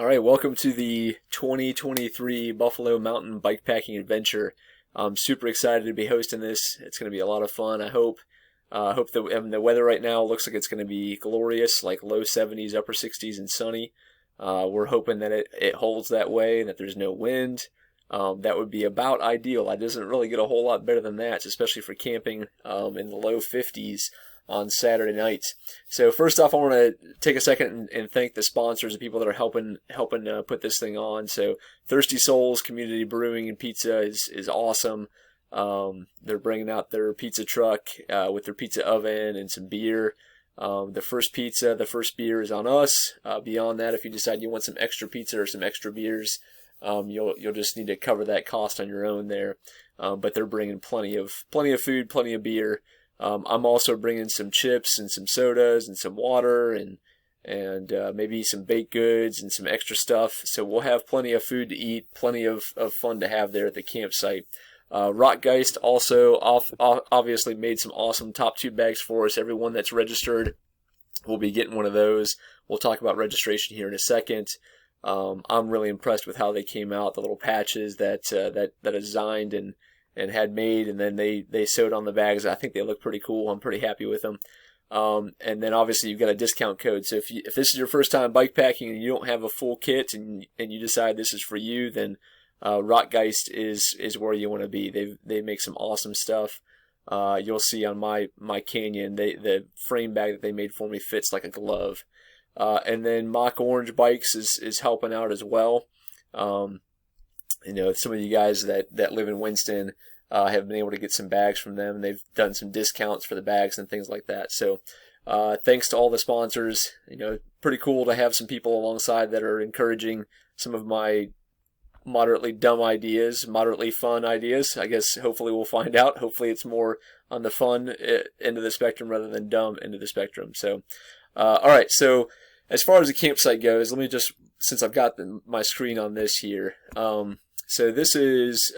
All right, welcome to the 2023 Buffalo Mountain Bikepacking Adventure. I'm super excited to be hosting this. It's going to be a lot of fun, I hope. The weather right now looks like it's going to be glorious, like low 70s, upper 60s, and sunny. We're hoping that it holds that way and that there's no wind. That would be about ideal. It doesn't really get a whole lot better than that, especially for camping in the low 50s on Saturday nights. So first off, I want to take a second and thank the sponsors, the people that are helping put this thing on. So Thirsty Souls Community Brewing and Pizza is awesome. They're bringing out their pizza truck with their pizza oven and some beer. The first pizza, the first beer is on us. Beyond that, if you decide you want some extra pizza or some extra beers, you'll just need to cover that cost on your own there. But they're bringing plenty of food, plenty of beer. I'm also bringing some chips and some sodas and some water and maybe some baked goods and some extra stuff. So we'll have plenty of food to eat, plenty of fun to have there at the campsite. Rockgeist also obviously made some awesome top tube bags for us. Everyone that's registered will be getting one of those. We'll talk about registration here in a second. I'm really impressed with how they came out, the little patches that I designed and had made, and then they sewed on the bags. I think they look pretty cool. I'm pretty happy with them. And then obviously you've got a discount code. So if this is your first time bikepacking and you don't have a full kit and you decide this is for you, then Rockgeist is where you want to be. They make some awesome stuff. You'll see on my Canyon, the frame bag that they made for me fits like a glove. And then Mock Orange Bikes is helping out as well. Some of you guys that live in Winston have been able to get some bags from them. They've done some discounts for the bags and things like that. So thanks to all the sponsors. Pretty cool to have some people alongside that are encouraging some of my moderately dumb ideas, moderately fun ideas. I guess hopefully we'll find out. Hopefully it's more on the fun end of the spectrum rather than dumb end of the spectrum. So, all right. So as far as the campsite goes, let me just, since I've got my screen on this here, so this is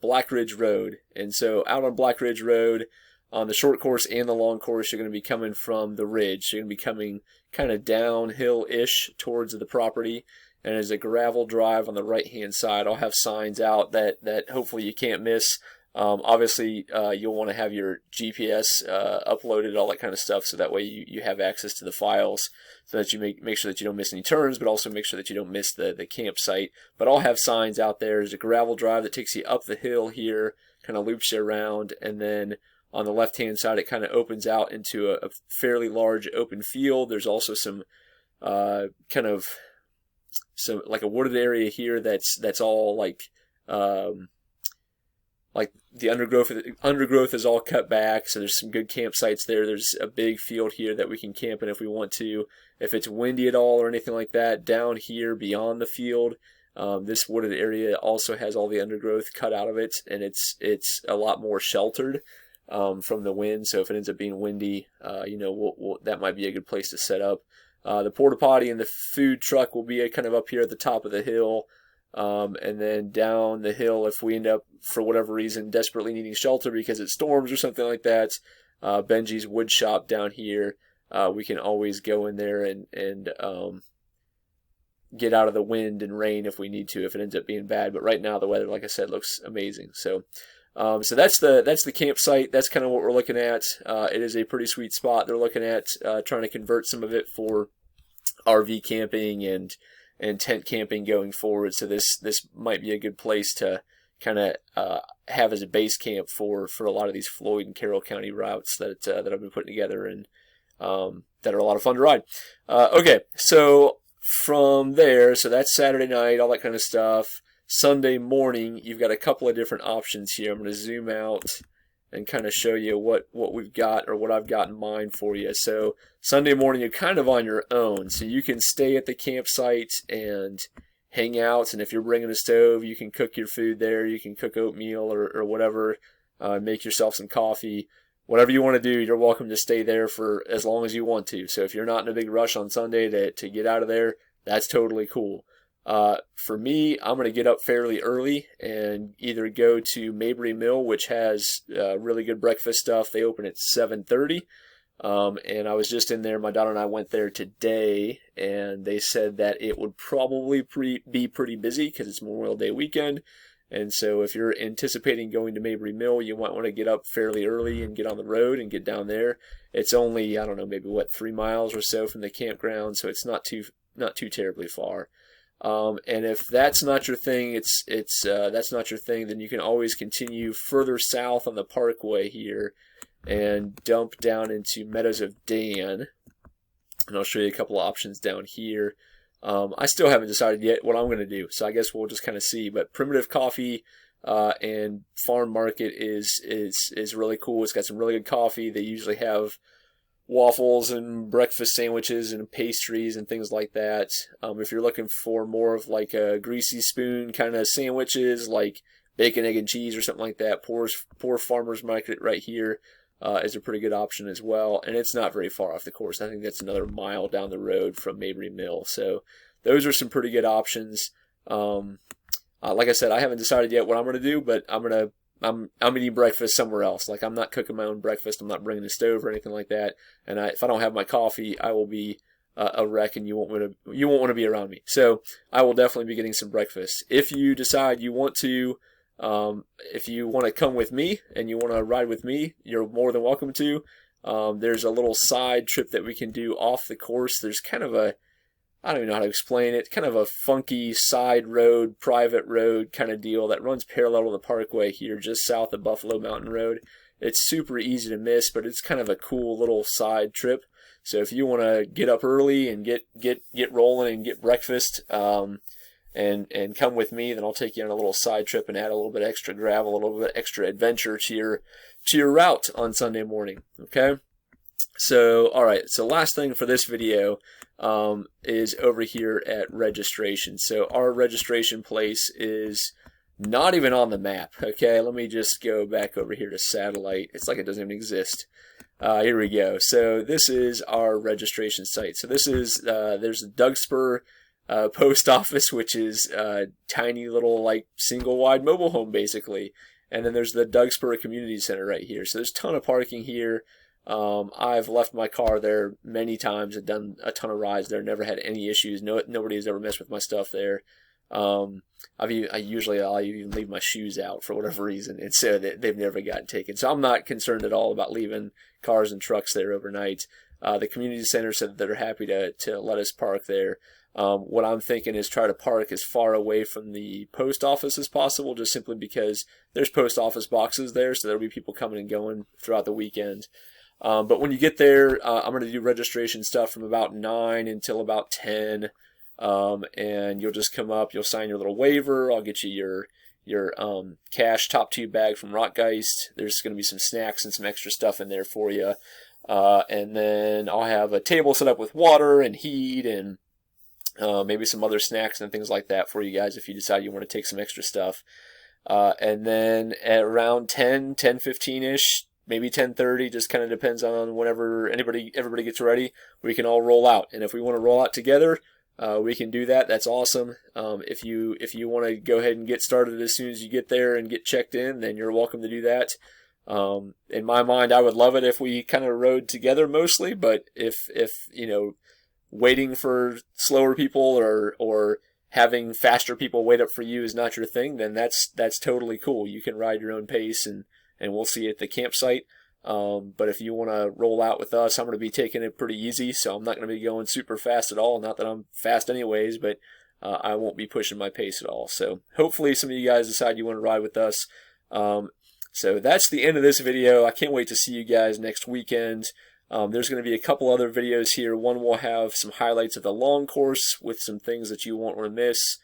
Black Ridge Road, and so out on Black Ridge Road, on the short course and the long course, you're going to be coming from the ridge. You're going to be coming kind of downhill-ish towards the property, and there's a gravel drive on the right-hand side. I'll have signs out that hopefully you can't miss. Obviously, you'll want to have your GPS uploaded, all that kind of stuff, so that way you have access to the files, so that you make sure that you don't miss any turns, but also make sure that you don't miss the campsite. But I'll have signs out there. There's a gravel drive that takes you up the hill here, kind of loops you around, and then on the left-hand side, it kind of opens out into a fairly large open field. There's also some like a wooded area here that's all like the undergrowth is all cut back, so there's some good campsites there. There's a big field here that we can camp in if we want to. If it's windy at all or anything like that, down here beyond the field, this wooded area also has all the undergrowth cut out of it, and it's a lot more sheltered from the wind. So if it ends up being windy, that might be a good place to set up. The porta potty and the food truck will be kind of up here at the top of the hill. And then down the hill, if we end up, for whatever reason, desperately needing shelter because it storms or something like that, Benji's wood shop down here, we can always go in there and get out of the wind and rain if we need to, if it ends up being bad. But right now the weather, like I said, looks amazing. So that's the campsite. That's kind of what we're looking at. It is a pretty sweet spot. They're looking at trying to convert some of it for RV camping and tent camping going forward. So this might be a good place to kind of have as a base camp for a lot of these Floyd and Carroll County routes that I've been putting together and that are a lot of fun to ride. Okay, so from there, so that's Saturday night, all that kind of stuff. Sunday morning, you've got a couple of different options here. I'm going to zoom out and kind of show you what we've got, or what I've got in mind for you. So Sunday morning, you're kind of on your own. So you can stay at the campsite and hang out. And if you're bringing a stove, you can cook your food there. You can cook oatmeal or whatever. Make yourself some coffee. Whatever you want to do, you're welcome to stay there for as long as you want to. So if you're not in a big rush on Sunday to get out of there, that's totally cool. For me, I'm going to get up fairly early and either go to Mabry Mill, which has really good breakfast stuff. They open at 7:30. And I was just in there. My daughter and I went there today, and they said that it would probably be pretty busy because it's Memorial Day weekend. And so if you're anticipating going to Mabry Mill, you might want to get up fairly early and get on the road and get down there. It's only, I don't know, maybe 3 miles or so from the campground, so it's not too terribly far. And if that's not your thing, that's not your thing, then you can always continue further south on the Parkway here and dump down into Meadows of Dan. And I'll show you a couple of options down here. I still haven't decided yet what I'm going to do, so I guess we'll just kind of see. But Primitive Coffee and Farm Market is really cool. It's got some really good coffee. They usually have waffles and breakfast sandwiches and pastries and things like that. If you're looking for more of like a greasy spoon kind of sandwiches, like bacon, egg, and cheese or something like that, Poor Farmers Market right here is a pretty good option as well. And it's not very far off the course. I think that's another mile down the road from Mabry Mill. So those are some pretty good options. Like I said, I haven't decided yet what I'm going to do, but I'm eating breakfast somewhere else. Like, I'm not cooking my own breakfast. I'm not bringing a stove or anything like that. And if I don't have my coffee, I will be a wreck, and you won't want to be around me. So I will definitely be getting some breakfast. If you decide you want to, if you want to come with me and you want to ride with me, you're more than welcome to. There's a little side trip that we can do off the course. There's kind of I don't even know how to explain it, kind of a funky side road, private road kind of deal that runs parallel to the Parkway here, just south of Buffalo Mountain Road. It's super easy to miss, but it's kind of a cool little side trip. So if you want to get up early and get rolling and get breakfast, and come with me, then I'll take you on a little side trip and add a little bit extra gravel, a little bit extra adventure to your route on Sunday morning. Okay. So, all right. So last thing for this video is over here at registration. So our registration place is not even on the map. Okay, let me just go back over here to satellite. It's like it doesn't even exist. Here we go. So this is our registration site. So this is there's a Dougspur post office, which is a tiny little like single wide mobile home basically. And then there's the Dougspur Community Center right here. So there's a ton of parking here. I've left my car there many times and done a ton of rides there. Never had any issues. Nobody has ever messed with my stuff there. I'll even leave my shoes out for whatever reason, and so they've never gotten taken. So I'm not concerned at all about leaving cars and trucks there overnight. The community center said that they're happy to let us park there. What I'm thinking is try to park as far away from the post office as possible, just simply because there's post office boxes there, so there'll be people coming and going throughout the weekend. But when you get there, I'm going to do registration stuff from about 9 until about 10. And you'll just come up, you'll sign your little waiver. I'll get you your cash top tube bag from Rockgeist. There's going to be some snacks and some extra stuff in there for you. And then I'll have a table set up with water and heat and maybe some other snacks and things like that for you guys if you decide you want to take some extra stuff. And then at around 10:15-ish, maybe 10:30, just kind of depends on whenever everybody gets ready, we can all roll out. And if we want to roll out together, we can do that. That's awesome. If you want to go ahead and get started as soon as you get there and get checked in, then you're welcome to do that. In my mind, I would love it if we kind of rode together mostly, but if waiting for slower people or having faster people wait up for you is not your thing, then that's totally cool. You can ride your own pace and we'll see you at the campsite. But if you want to roll out with us, I'm going to be taking it pretty easy, so I'm not going to be going super fast at all. Not that I'm fast anyways, but I won't be pushing my pace at all. So hopefully some of you guys decide you want to ride with us. So that's the end of this video. I can't wait to see you guys next weekend. There's going to be a couple other videos here. One will have some highlights of the long course with some things that you won't want to miss.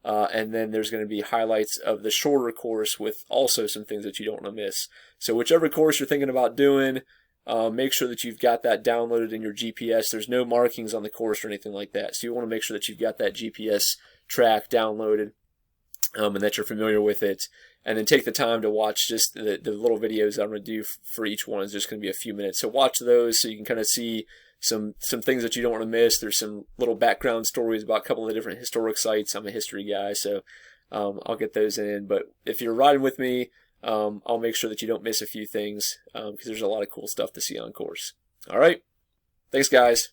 And then there's going to be highlights of the shorter course with also some things that you don't want to miss. So whichever course you're thinking about doing, make sure that you've got that downloaded in your GPS. There's no markings on the course or anything like that. So you want to make sure that you've got that GPS track downloaded and that you're familiar with it. And then take the time to watch just the little videos I'm going to do for each one. It's just going to be a few minutes. So watch those so you can kind of see some things that you don't want to miss. There's some little background stories about a couple of different historic sites. I'm a history guy, so I'll get those in. But if you're riding with me, I'll make sure that you don't miss a few things because there's a lot of cool stuff to see on course. All right. Thanks, guys.